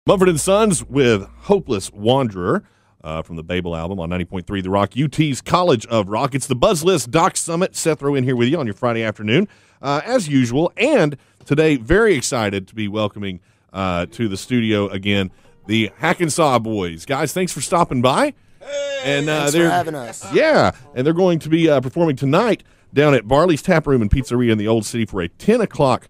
Mumford & Sons with Hopeless Wanderer from the Babel album on 90.3 The Rock, UT's College of Rock. It's the Buzzlist, Doc Summitt, Seth Rowe in here with you on your Friday afternoon, as usual. And today, very excited to be welcoming to the studio again the Hackensaw Boys. Guys, thanks for stopping by. Hey, and thanks for having us. Yeah, and they're going to be performing tonight down at Barley's Tap Room and Pizzeria in the Old City for a 10 o'clock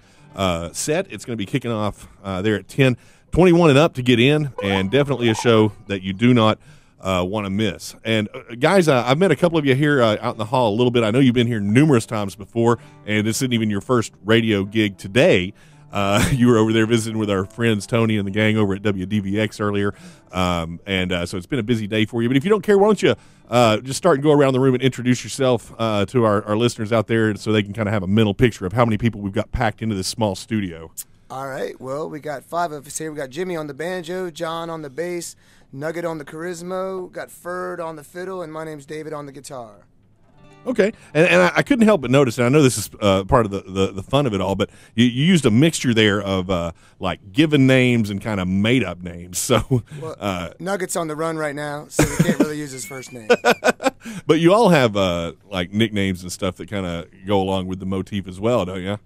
set. It's going to be kicking off there at 10. 21 and up to get in, and definitely a show that you do not want to miss. And guys, I've met a couple of you here out in the hall a little bit. I know you've been here numerous times before, and this isn't even your first radio gig today. You were over there visiting with our friends Tony and the gang over at WDVX earlier, so it's been a busy day for you. But if you don't care, why don't you just start and go around the room and introduce yourself to our listeners out there so they can kind of have a mental picture of how many people we've got packed into this small studio. All right, well, we got 5 of us here. We got Jimmy on the banjo, John on the bass, Nugget on the charisma, got Ferd on the fiddle, and my name's David on the guitar. Okay, and I couldn't help but notice, and I know this is part of the fun of it all, but you used a mixture there of like given names and kind of made up names. So well, Nugget's on the run right now, so we can't really use his first name. But you all have like nicknames and stuff that kind of go along with the motif as well, don't you?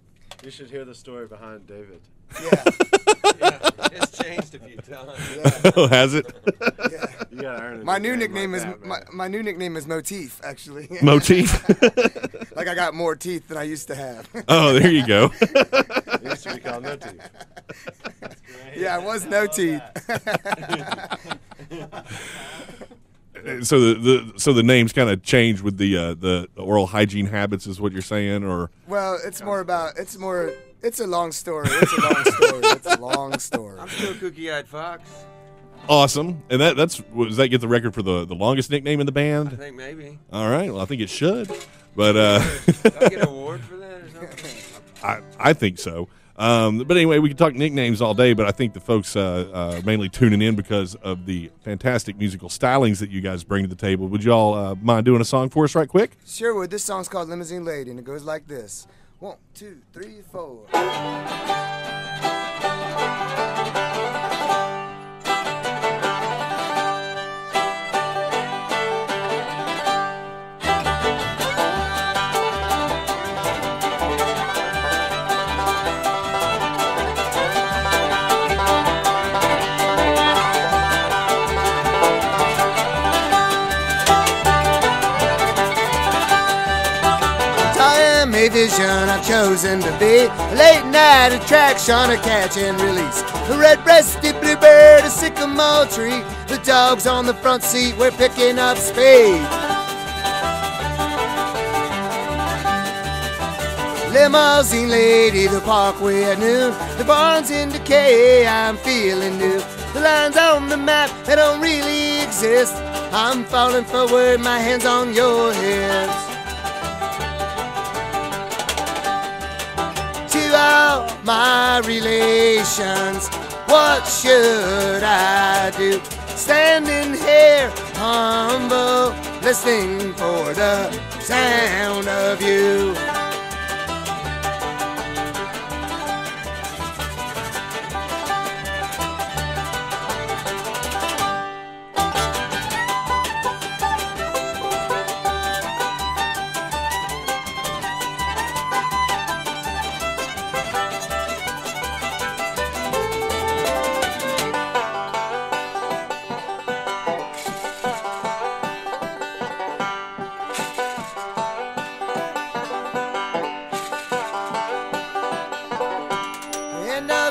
You should hear the story behind David. Yeah. Yeah, it's changed a few times. Yeah. Oh, has it? Yeah. You gotta earn it. My new nickname is my new nickname is Motif, actually. Motif. Like I got more teeth than I used to have. Oh, there you go. It used to be called No Teeth. Yeah, I was no teeth. So the names kind of change with the oral hygiene habits, is what you're saying, or? Well, it's a long story. It's a long story. I'm still Cookie-Eyed Fox. Awesome. And does that get the record for the longest nickname in the band? I think maybe. All right. Well, I think it should. But Do I get an award for that or something? I think so. But anyway, we can talk nicknames all day, but I think the folks are mainly tuning in because of the fantastic musical stylings that you guys bring to the table. Would you all mind doing a song for us right quick? Sure would. This song's called Limousine Lady, and it goes like this. 1, 2, 3, 4. A vision I've chosen to be a late night attraction, a catch and release. A red-breasted bluebird, a sycamore tree. The dogs on the front seat, we're picking up speed. Limousine lady, the parkway at noon. The barn's in decay, I'm feeling new. The lines on the map, they don't really exist. I'm falling forward, my hands on your hips. All my relations, what should I do? Standing here humble, listening for the sound of you.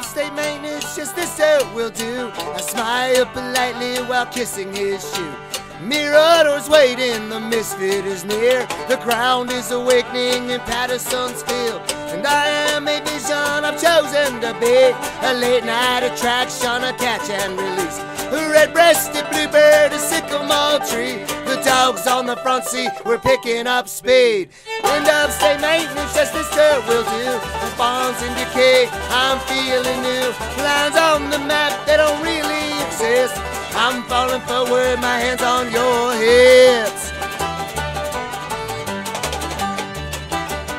State maintenance, just this will do. I smile politely while kissing his shoe. Mirador's waiting, the misfit is near. The ground is awakening in Patterson's field. And I am a vision I've chosen to be a late night attraction, a catch and release. A red-breasted bluebird, a sycamore tree. The dogs on the front seat, we're picking up speed. End of state maintenance, just this dirt will do. The barn's in decay, I'm feeling new. Lines on the map, they don't really exist. I'm falling forward, my hands on your hips.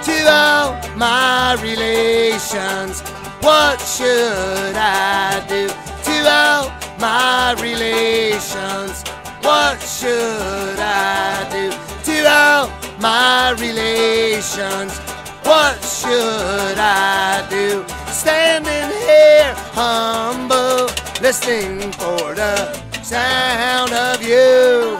To all my relations, what should I do? To all my relations, what should I do? To all my relations, what should I do? Standing here humble, listening for the sound of you.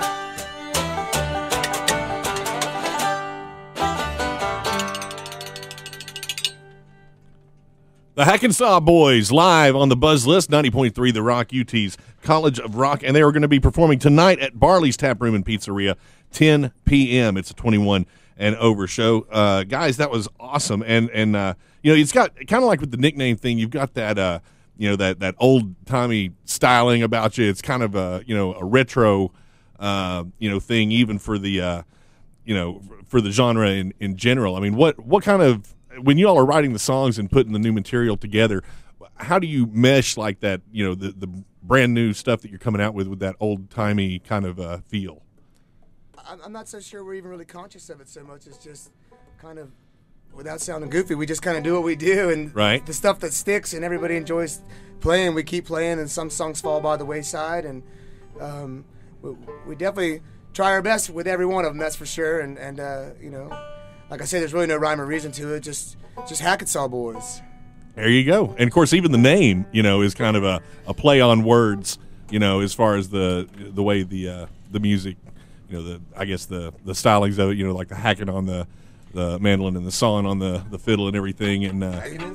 The Hackensaw Boys live on the Buzzlist, 90.3 The Rock, UT's College of Rock, and they are going to be performing tonight at Barley's Tap Room and Pizzeria, 10 p.m. It's a 21 and over show. Guys, that was awesome, and you know, it's got kind of like with the nickname thing. You've got that you know, that old timey styling about you. It's kind of a, you know, a retro you know, thing even for the you know, for the genre in general. I mean, what kind of, when you all are writing the songs and putting the new material together, how do you mesh like that, you know, the brand new stuff that you're coming out with that old-timey kind of feel? I'm not so sure we're even really conscious of it so much. It's just kind of, without sounding goofy, we just kind of do what we do. And right. The stuff that sticks and everybody enjoys playing, we keep playing, and some songs fall by the wayside. And we definitely try our best with every one of them, that's for sure. And you know, like I say, there's really no rhyme or reason to it. Just Hackensaw Boys. There you go. And of course, even the name, you know, is kind of a play on words. You know, as far as the way the music, you know, I guess the stylings of it. You know, like the hacking on the mandolin and the sawing on the fiddle and everything. And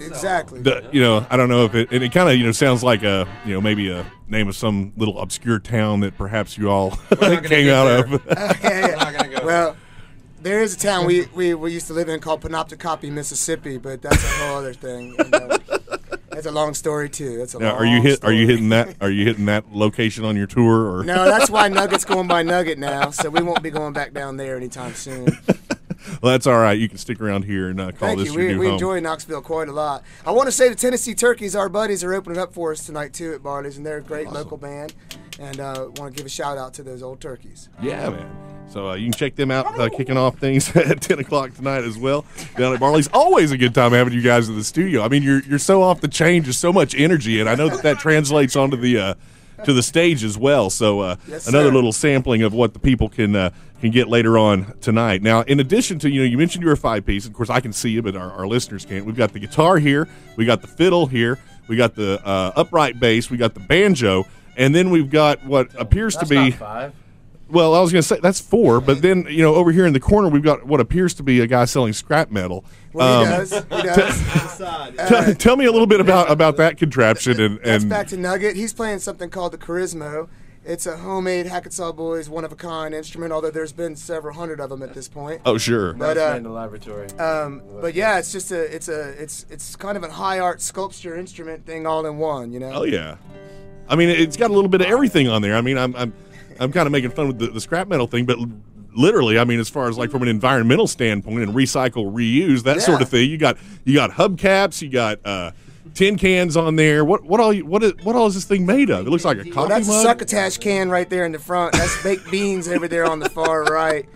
exactly. You know, I don't know if it kind of, you know, sounds like a, you know, maybe a name of some little obscure town that perhaps you all came out of. Yeah. Well, there is a town we used to live in called Panopticopy, Mississippi, but that's a whole other thing. And, that's a long story too. That's a now, long are you hitting story. that? Are you hitting that location on your tour? Or No, that's why Nugget's going by Nugget now, so we won't be going back down there anytime soon. Well, that's all right. You can stick around here and call Thank this you. your new We home. enjoy Knoxville quite a lot. I want to say the Tennessee Turkeys, our buddies, are opening up for us tonight too at Barley's, and they're a great local band. And want to give a shout out to those old turkeys. Yeah, man. So you can check them out kicking off things at 10 o'clock tonight as well down at Barley's. Always a good time having you guys in the studio. I mean, you're so off the chain, just so much energy, and I know that translates onto the to the stage as well. So Yes, another sir. little sampling of what the people can get later on tonight. Now, in addition to, you know, you mentioned you're a five-piece. Of course, I can see you, but our listeners can't. We've got the guitar here. We got the fiddle here. We got the upright bass. We got the banjo. And then we've got what appears to be Not 5. well, I was going to say that's 4, but then, you know, over here in the corner we've got what appears to be a guy selling scrap metal. Well, he does. He does. Tell me a little bit about that contraption That's and back to Nugget. He's playing something called the Charismo. It's a homemade Hackensaw Boys, one-of-a-kind instrument, although there's been several hundred of them at this point. oh sure. But, That's in the laboratory. But yeah, it's just it's kind of a high art sculpture instrument thing all in one, you know. Oh yeah. I mean, it's got a little bit of everything on there. I mean, I'm kind of making fun with the scrap metal thing, but literally, I mean, as far as like from an environmental standpoint and recycle, reuse, that sort of thing. You got hubcaps, you got tin cans on there. What all is this thing made of? It looks like a coffee Well, that's a mug. succotash can right there in the front. That's baked beans over there on the far right.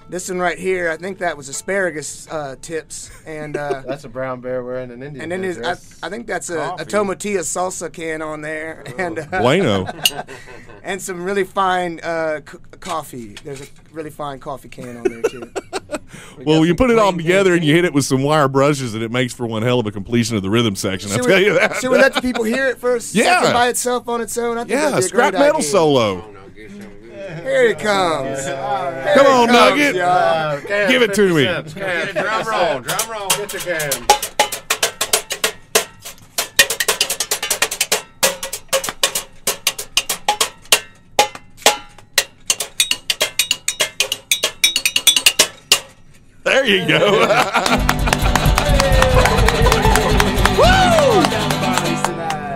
This one right here, I think that was asparagus tips, and That's a brown bear wearing an Indian and then there's, dress. I think that's a Coffee. tomatilla salsa can on there, and Bueno. and some really fine coffee. There's a really fine coffee can on there too. Well, you put it all plain together can. and you hit it with some wire brushes, and it makes for one hell of a completion of the rhythm section. I'll tell you that. Should we let the people hear it first? Yeah. Second by itself on its own. I think Yeah, that'd be a scrap great metal idea. solo. Here it comes. Come on, Nugget. Can, Give it to 50 me. cents. Can, Drum roll, drum roll. Get your can. There you go.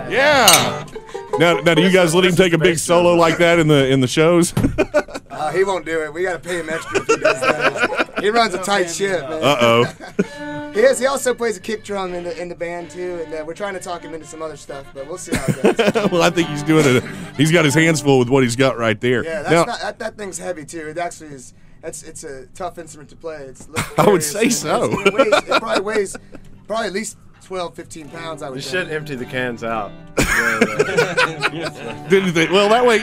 Yeah. Now, do you guys let him take a big solo like that in the shows? He won't do it. We got to pay him extra if he does that. He runs a tight ship, man. Uh-oh. He also plays a kick drum in the band too, and we're trying to talk him into some other stuff, but we'll see how it goes. Well, I think he's doing it. He's got his hands full with what he's got right there. Yeah, Now, that thing's heavy too. It actually is. It's a tough instrument to play. It's I would say so. It probably weighs at least 12, 15 pounds, I would We think. should empty the cans out. Didn't you think? Well, that way,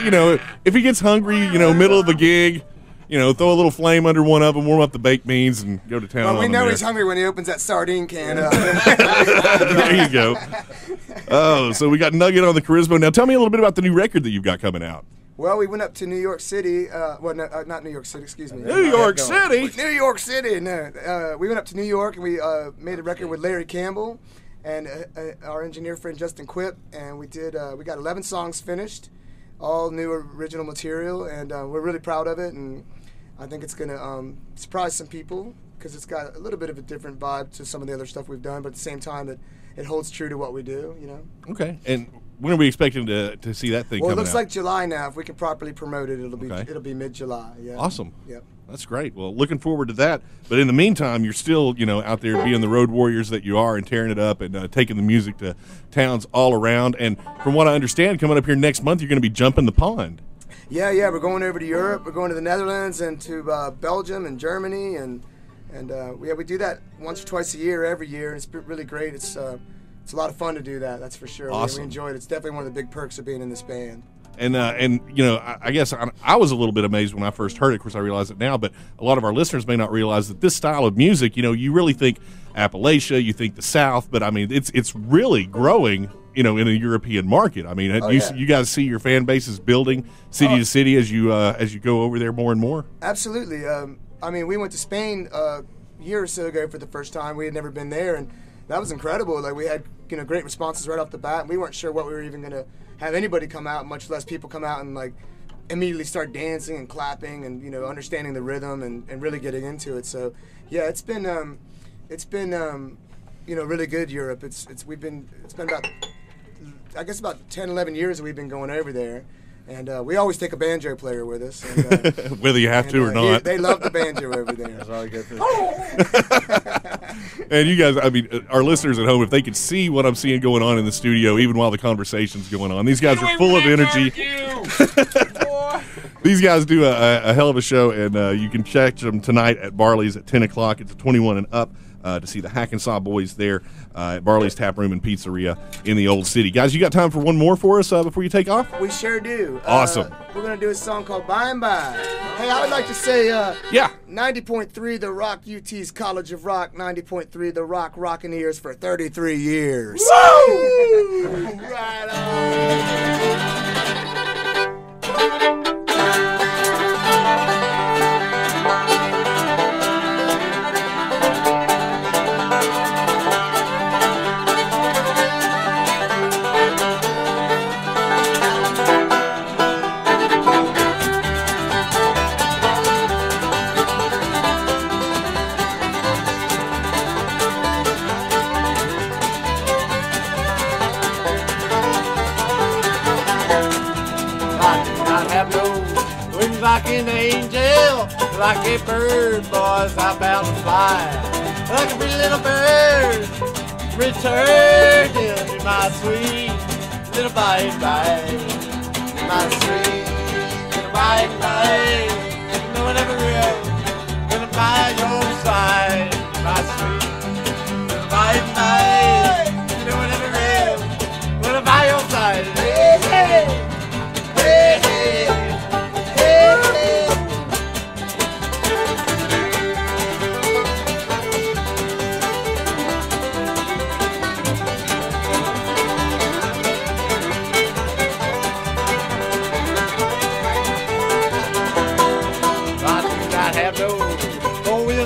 if he gets hungry, middle of the gig, throw a little flame under one of them, warm up the baked beans, and go to town. Well, on we them know there. he's hungry when he opens that sardine can up. There you go. Oh, so we got Nugget on the Charisma. Now, tell me a little bit about the new record that you've got coming out. Well, we went up to New York City. Not New York City, excuse me. New York City? New York City, no. We went up to New York and we made a record with Larry Campbell and our engineer friend Justin Quip. And we got 11 songs finished, all new original material. And we're really proud of it. And I think it's going to surprise some people because it's got a little bit of a different vibe to some of the other stuff we've done. But at the same time, it holds true to what we do, Okay. And when are we expecting to see that thing Well, it coming looks out? like July now. If we can properly promote it, Okay. it'll be mid-July. Yeah. Awesome. Yep. That's great. Well, looking forward to that. But in the meantime, you're still, out there being the road warriors that you are and tearing it up and taking the music to towns all around. And from what I understand, coming up here next month, you're going to be jumping the pond. Yeah. We're going over to Europe. We're going to the Netherlands and to Belgium and Germany, and we do that once or twice a year, every year, and it's really great. It's a lot of fun to do that. That's for sure. Awesome. We enjoy it. It's definitely one of the big perks of being in this band. And I guess I was a little bit amazed when I first heard it. Of course, I realize it now, but a lot of our listeners may not realize that this style of music, you really think Appalachia, you think the South, but I mean, it's really growing, in a European market. I mean, you guys see your fan bases building city to city as you go over there more and more. Absolutely. I mean, we went to Spain a year or so ago for the first time. We had never been there, and that was incredible. Like, we had great responses right off the bat, and we weren't sure what we were even going to have anybody come out, much less people come out and like immediately start dancing and clapping and understanding the rhythm and really getting into it. So yeah, it's been really good. Europe. It's been about, I guess, about 10, 11 years that we've been going over there. And we always take a banjo player with us. And, whether you have to or not. They love the banjo over there. That's all good. And you guys, I mean, our listeners at home, if they could see what I'm seeing going on in the studio, even while the conversation's going on, these guys are full of energy. These guys do a hell of a show, and you can check them tonight at Barley's at 10 o'clock. It's a 21 and up to see the Hackensaw Boys there at Barley's Tap Room and Pizzeria in the Old City. Guys, you got time for one more for us before you take off? We sure do. Awesome. We're going to do a song called By and By. Hey, I would like to say 90.3 The Rock, UT's College of Rock, 90.3 The Rock, rockin' ears for 33 years. Woo! Right on. Like an angel, like a bird, boys, I'm bound to fly. Like a pretty little bird, return to my sweet little bye-bye. My sweet little bye-bye. No one ever will, gonna by your side. My sweet little bye-bye. No one ever will, gonna by your side. Hey, hey, hey, hey.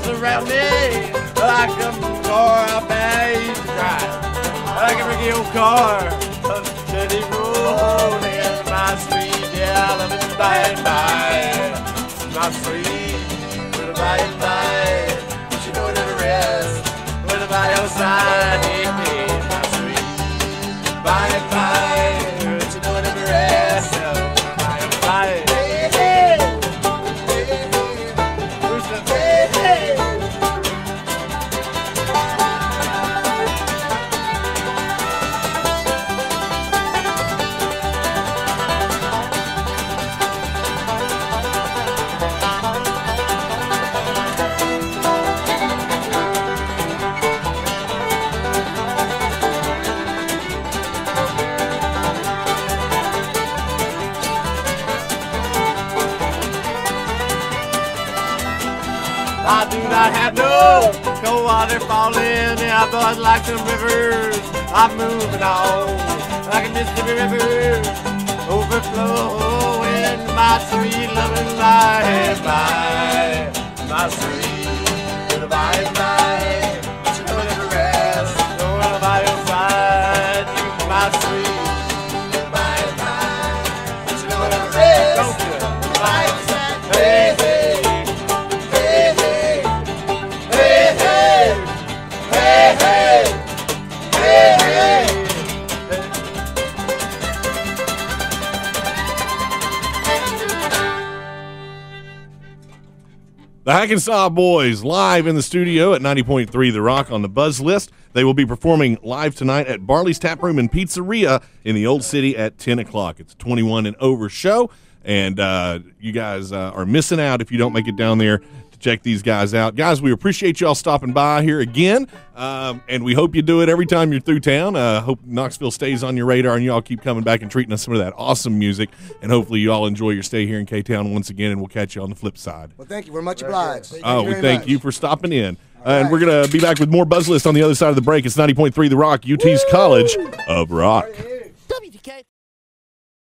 Around me like a car I made to drive, like a big old car, a steady rolling. My sweet, yeah, I love it by and by. My sweet, little by and by. But you know it never rests when I'm by your side. Hey, hey, my sweet, by and by. But you know it never rests by your side. Hey, hey, hey, hey, hey, hey. not have no cold water falling. Yeah, buzz like some rivers. I'm moving on like a Mississippi River, overflowing my sweet loving life, my sweet little bye bye. But you know never rest. Don't worry about your side, my sweet little bye bye. But you know never rest. Don't do it. Bye. Hey, hey, hey, hey, hey, hey, hey, hey, hey. The Hackensaw Boys live in the studio at 90.3 The Rock on the Buzzlist. They will be performing live tonight at Barley's Tap Room and Pizzeria in the Old City at 10 o'clock. It's a 21 and over show, and you guys are missing out if you don't make it down there to check these guys out. Guys, we appreciate y'all stopping by here again, and we hope you do it every time you're through town. Hope Knoxville stays on your radar and y'all keep coming back and treating us some of that awesome music, and hopefully you all enjoy your stay here in K-Town once again, and we'll catch you on the flip side. Well, thank you. We're much obliged. We thank you for stopping in. All and right. we're going to be back with more Buzzlist on the other side of the break. It's 90.3 The Rock, UT's College of Rock.